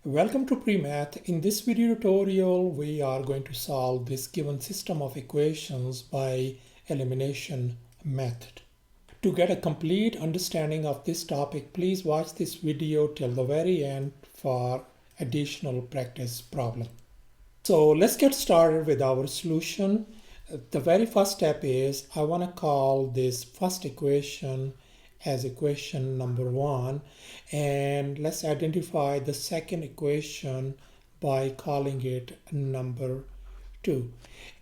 Welcome to Premath. In this video tutorial, we are going to solve this given system of equations by elimination method. To get a complete understanding of this topic, please watch this video till the very end for additional practice problem. So let's get started with our solution. The very first step is I want to call this first equation as equation number 1, and let's identify the second equation by calling it number 2.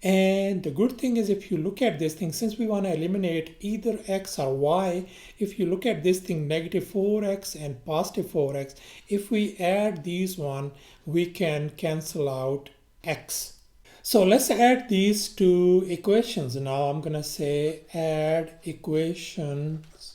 And the good thing is, if you look at this thing, since we want to eliminate either x or y, if you look at this thing, negative 4x and positive 4x, if we add these one, we can cancel out x. So let's add these two equations. Now I'm gonna say add equations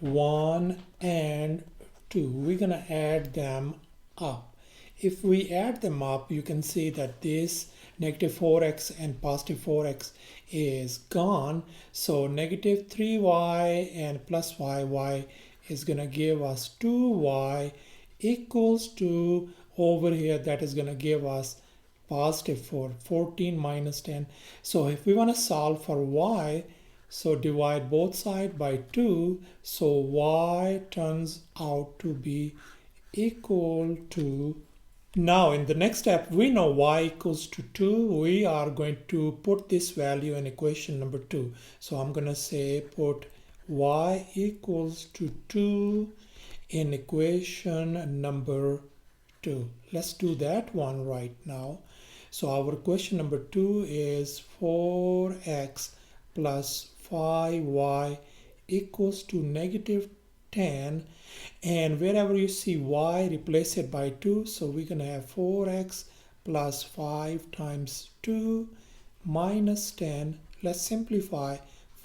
1 and 2. We're gonna add them up. If we add them up, you can see that this negative 4x and positive 4x is gone. So negative 3y and plus y is gonna give us 2y equals to, over here, that is gonna give us positive 14 minus 10. So if we want to solve for y, so divide both sides by 2, so y turns out to be equal to, now in the next step, we know y equals to 2. We are going to put this value in equation number 2. So I'm going to say put y equals to 2 in equation number 2. Let's do that one right now. So our question number 2 is 4x plus 5y equals to negative 10, and wherever you see y, replace it by 2. So we're going to have 4x plus 5 times 2 minus 10. Let's simplify.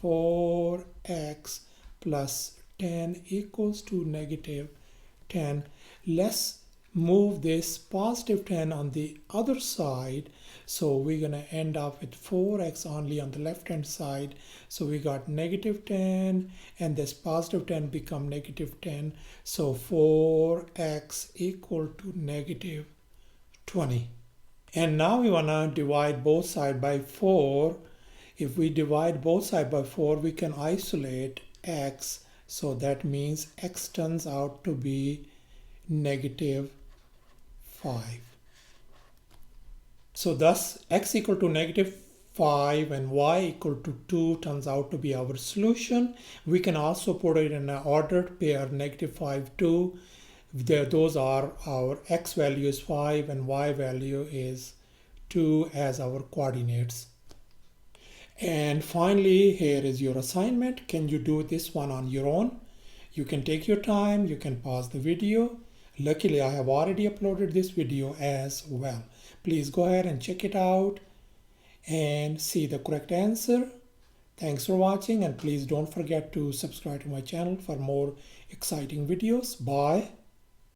4x plus 10 equals to negative 10. Let's move this positive 10 on the other side, so we're going to end up with 4x only on the left hand side. So we got negative 10 and this positive 10 become negative 10, so 4x equal to negative 20. And now we want to divide both sides by 4. If we divide both sides by 4, we can isolate x, so that means x turns out to be negative 5. So thus x equal to negative 5 and y equal to 2 turns out to be our solution. We can also put it in an ordered pair, negative 5, 2. Those are our x value is 5 and y value is 2 as our coordinates. And finally, here is your assignment. Can you do this one on your own? You can take your time, you can pause the video. Luckily, I have already uploaded this video as well. Please go ahead and check it out and see the correct answer. Thanks for watching, and please don't forget to subscribe to my channel for more exciting videos. Bye.